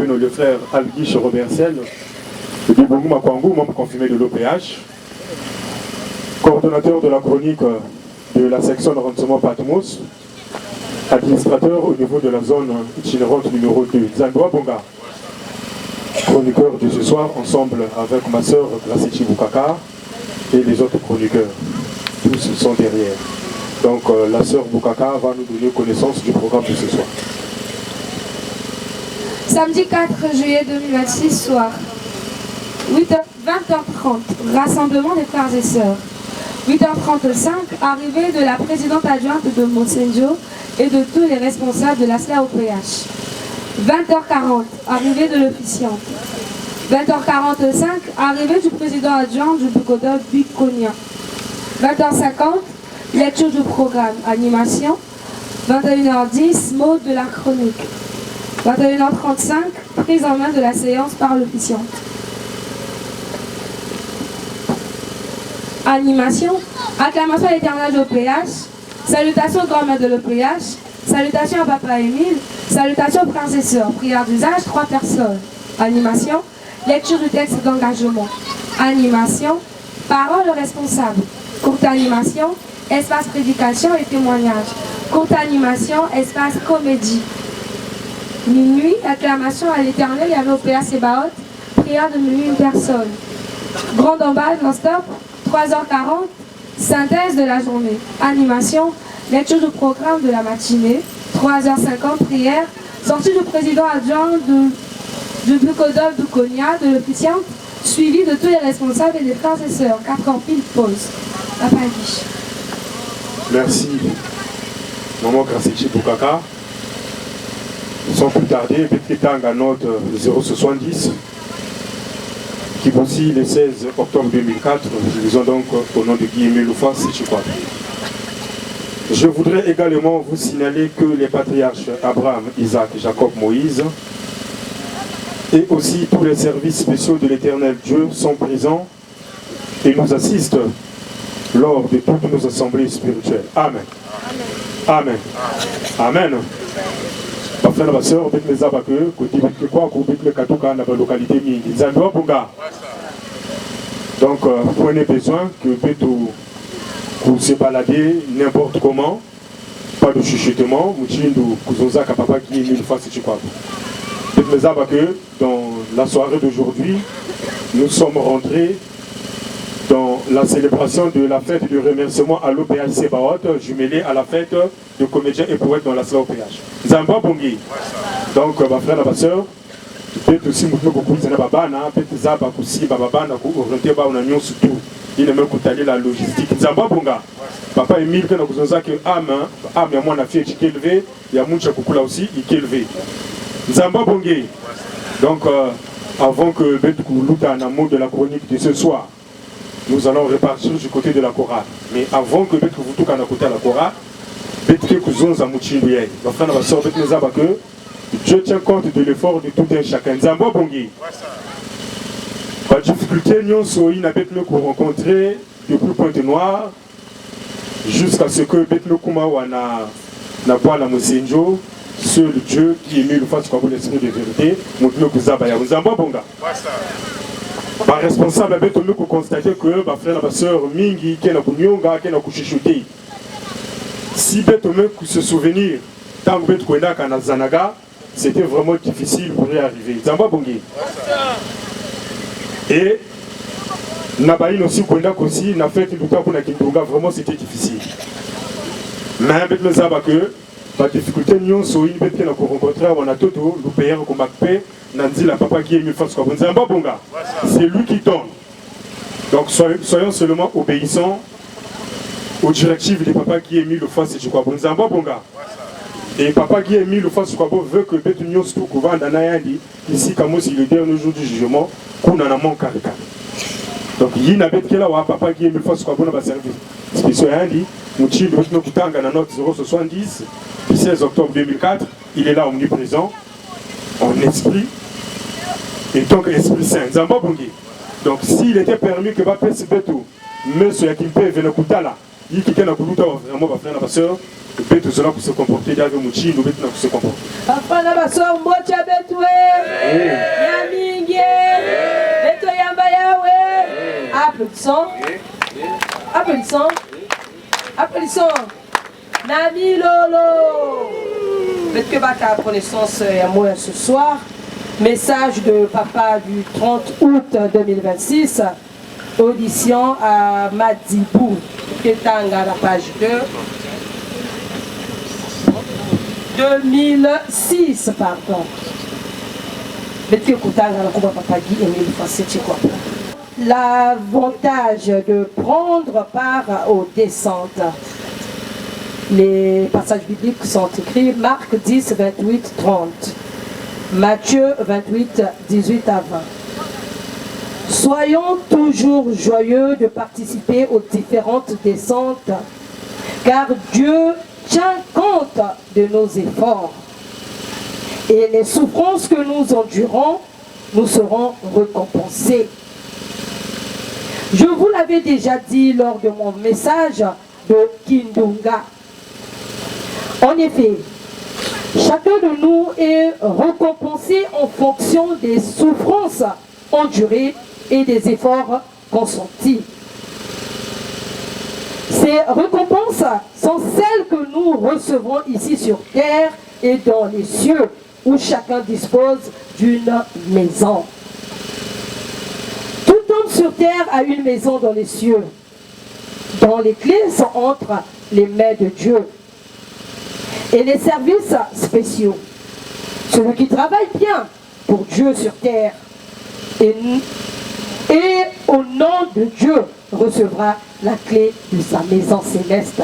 Le frère Alguiche Robertiel, et du Bougou Makwangou, membre confirmé de l'OPH, coordonnateur de la chronique de la section de renseignement Patmos, administrateur au niveau de la zone itinérante numéro 2, Zandoa Bonga, chroniqueur de ce soir, ensemble avec ma sœur Graciti Boukaka et les autres chroniqueurs. Tous sont derrière. Donc la sœur Boukaka va nous donner connaissance du programme de ce soir. Samedi 4 juillet 2026, soir, 20h30, rassemblement des frères et sœurs. 8h35, arrivée de la présidente adjointe de Monsenjo et de tous les responsables de la SLA-OPH. 20h40, arrivée de l'officiante. 20h45, arrivée du président adjoint du Bukoda Bikonia. 20h50, lecture du programme, animation. 21h10, mot de la chronique. 21h35, prise en main de la séance par l'officiante. Animation, acclamation à l'éternel de l'OPH, salutations au grand-mère de l'OPH, salutations à Papa Émile, salutations aux frères et sœurs, prière d'usage, 3 personnes. Animation, lecture du texte d'engagement. Animation, parole responsable. Courte animation, espace prédication et témoignage. Courte animation, espace comédie. Minuit, acclamation à l'éternel, il y avait OPH Sébaot, prière de minuit, 1 personne. Grande emballage non-stop, 3h40, synthèse de la journée. Animation, lecture du programme de la matinée, 3h50, prière, sortie du président adjoint du Bukodov Bukonia, de l'officiante, suivi de tous les responsables et des frères et sœurs, 4 ans pile pause. Papa Guiche. Merci, Maman Krasichi Boukaka. Sans plus tarder, Betketanga note 070, qui aussi le 16 octobre 2004, nous disons donc au nom de Guillemé Loufa, c'est quoi. Je voudrais également vous signaler que les patriarches Abraham, Isaac, Jacob, Moïse et aussi tous les services spéciaux de l'Éternel Dieu sont présents et nous assistent lors de toutes nos assemblées spirituelles. Amen. Amen. Amen. Frères et sœurs, avec les abakeux, côté de quoi, côté de Katouka, dans la localité Mingi. Zandwa Bunga. Donc, vous avez besoin que vous se balader n'importe comment, pas de chuchotement, Mouchindou, Kouzonza, Kapapa, qui est une fois, c'est quoi. Avec les abakeux, dans la soirée d'aujourd'hui, nous sommes rentrés dans la célébration de la fête de remerciement à l'OPH Sebaot, jumelée à la fête de comédiens et poètes dans la salle OPH. Zamba Bongi. Donc, ma frère et ma soeur, peut-être aussi, beaucoup de babana, peut-être Zaba Koussi, babana, orienté par une union surtout. Il est même coûté la logistique. Zamba Bonga. Papa Emile, que nous avons que Ame, il y a mon affaire qui est élevé, il y a mon Chakoukoula aussi, qui est élevé. Zamba Bongi. Donc, avant que Betkou Louta en amour de la chronique de ce soir, nous allons repartir du côté de la chorale. Mais avant que Betkou Voutou à côté de la chorale, Betkou Kouzon Zamouchi Liye. Ma frère et ma soeur, Betkou Zaba que Dieu tient compte de l'effort de tout un chacun. Zamba Bongi. La difficulté, nous sommes rencontrés depuis Pointe-Noire jusqu'à ce que Betkou Koumawa n'a pas la Moussenjo, seul Dieu qui est mis le face comme l'esprit de vérité, Moutnou Zaba ya. Zamba Bonga. Par responsable, nous constater que ma frère et ma soeur Mingi, qui est na Kuchichouté. Si Betome se souvenir, tant que Betome na Zanaga, c'était vraiment difficile pour y arriver. Zamba Bongi. Et Nabaïn aussi, aussi, n'a fait une pour Kintunga, vraiment c'était difficile. Mais avec le Zaba que, la difficulté, nous sommes rencontrés on a tout, nous payons comme paix. Nandi la papa qui est mis face comme Zamba Bonga. C'est lui qui donne. Donc soyons seulement obéissants aux directives des papas qui est mis le face et quoi. Zamba Bonga. Et papa qui est mis le face quoi veut que Betunion tout couvert dans Nayandi ici comme si le dernier jour du jugement qu'on en a manqué. Donc il n'a pas que là papa qui est mis le face quoi bon va servir. Spécial Yandi, Mouchi le Betunion Kutanga dans note 070 du 16 octobre 2004, il est là omniprésent en esprit. Et donc, Esprit Saint, Zamba Bongi. Donc, s'il était permis que va faire ce bétou, monsieur Yakimpe Venakutala, il qui est dans Koulouta, vraiment, va faire la soeur, le bétou sera pour se comporter, il y a Mouchi, nous bétou pour se comporter. Papa, la soeur, Mbocha Betoué, Yamingue, Beto Yambayawe, applaudissons, applaudissons, applaudissons, Nani Lolo. Peut-être que Baka prend naissance à moi ce soir. Message de papa du 30 août 2026. Audition à Madibou. Ketanga, la page 2. 2006, pardon. L'avantage de prendre part aux descentes. Les passages bibliques sont écrits Marc 10, 28, 30. Matthieu 28, 18 à 20. Soyons toujours joyeux de participer aux différentes descentes, car Dieu tient compte de nos efforts. Et les souffrances que nous endurons, nous serons récompensés. Je vous l'avais déjà dit lors de mon message de Kindunga. En effet, chacun de nous est récompensé en fonction des souffrances endurées et des efforts consentis. Ces récompenses sont celles que nous recevons ici sur terre et dans les cieux, où chacun dispose d'une maison. Tout homme sur terre a une maison dans les cieux, dont les clés sont entre les mains de Dieu. Et les services spéciaux, celui qui travaille bien pour Dieu sur terre et au nom de Dieu recevra la clé de sa maison céleste.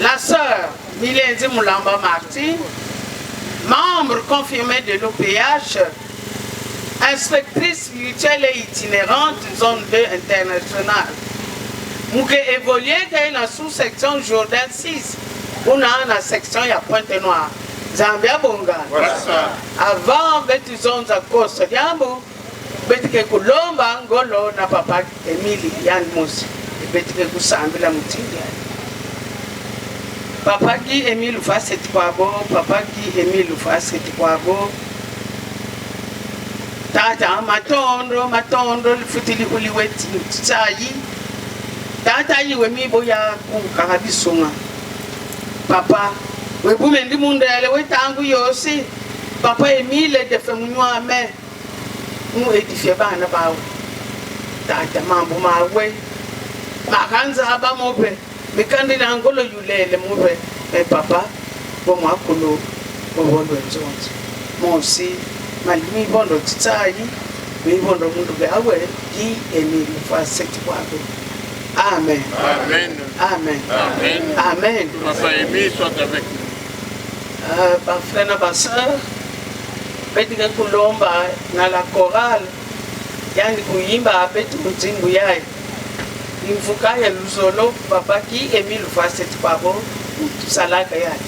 La sœur Milenzi Moulamba Martin, membre confirmée de l'OPH, inspectrice spirituelle et itinérante zone 2 internationale. Nous évolué dans la sous-section Jordan 6, on a la section à Pointe-Noire. Zambia Bonga. Avant, betu zone za Costa Diambo, betu ke Kulomba Ngolo na papa Emili Yan Musi, betu ke Kusambila Mutindi. Papa qui Emile Fasset Kwabo, papa qui Emile Fasset Kwabo. Tata matondo futili uliweti tsayi. Tata yiwe mibo ya kukarabisunga. Papa webume ndi mundele wetangu yosi. Papa Emile de femunwa me. Mu edifie bana bawo. Tata mambo mawe. Makanza aba mobe. Mikandi na ngolo yulele mobe. Papa bomo akolo bobondo nzonzi. Mosi malimi bondo tsayi. Mibondo mundu gawe di Emile Fasset Kwabo. Amen. Amen. Amen. Amen. Amen. Papa Émile soit avec nous. Frère na baseur, betika kulomba na la chorale, yani kuimba betu mzingu yae. Imfuka ya luzolo, papa ki Emile Fasset Kwabo, salaka yae.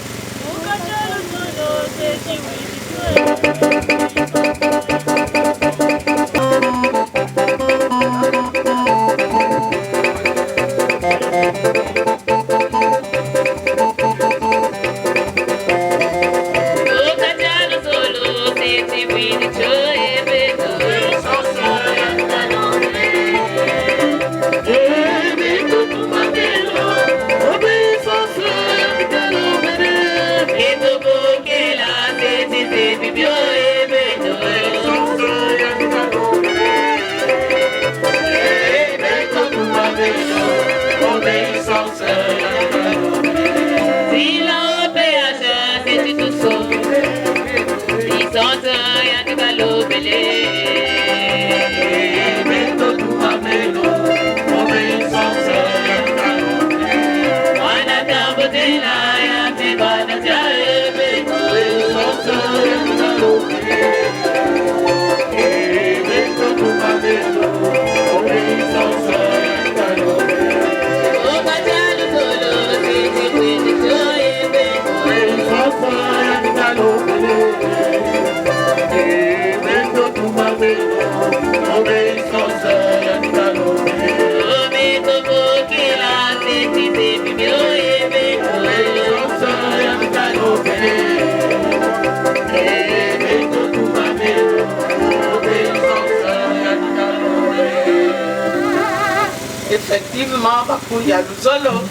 Effectivement, bakuya luzolo,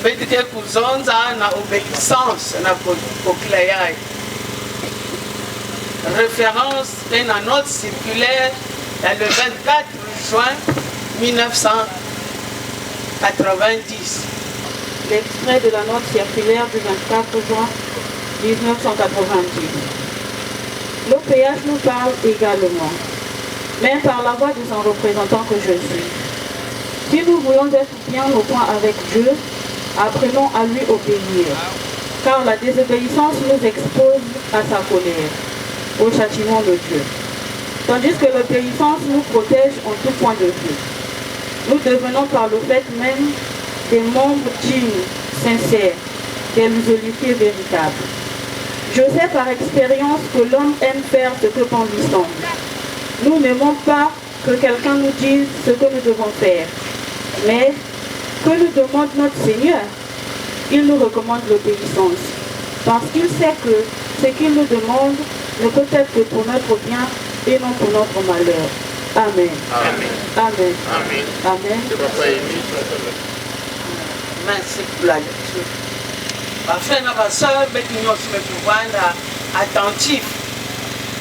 betike kuzonza na obéissance na koklayai. Référence est dans notre circulaire le 24 juin 1990. L'extrait de la note circulaire du 24 juin 1990. L'OPH nous parle également, mais par la voix de son représentant que je suis. Si nous voulons être bien au point avec Dieu, apprenons à lui obéir, car la désobéissance nous expose à sa colère, au châtiment de Dieu. Tandis que l'obéissance nous protège en tout point de vue. Nous devenons par le fait même des membres dignes, sincères, des museliers véritables. Je sais par expérience que l'homme aime faire ce que bon lui semble. Nous n'aimons pas que quelqu'un nous dise ce que nous devons faire. Mais que nous demande notre Seigneur? Il nous recommande l'obéissance. Parce qu'il sait que ce qu'il nous demande ne peut être que pour notre bien et non pour notre malheur. Amen. Amen. Amen. Amen. Amen. Papa Émile soit avec nous. Merci pour la lecture. Frère na baseur, beti nyosi mekuvanda attentif.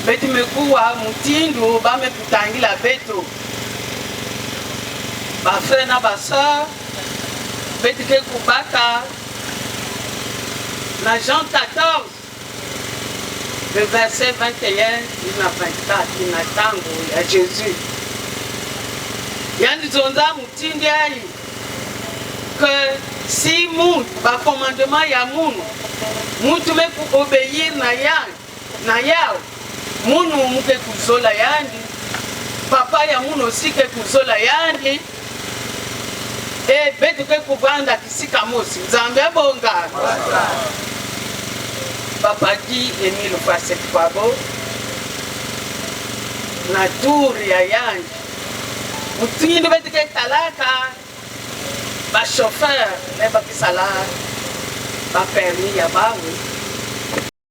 Beti mekuwa mutindu ba mekutangila beto. Frère na baseur, beti ke kubaka na Jean 14, le verset 21 na 24, na tango ya Jésus. Yani zonza mutindi ayi. que si moun, ba commandement ya moun, moun tu me pour obéir na yao, moun ou ke kuzola yandi, papa ya moun aussi ke kuzola yandi, et betu ke kubanda kisika mosi, Nzambe bonga. Papa dit Emile Fasek Pabo, na tour ya yandi, mutingi betu ke talaka, ba chauffeur, ne ba kisala, ba permis ya bawe.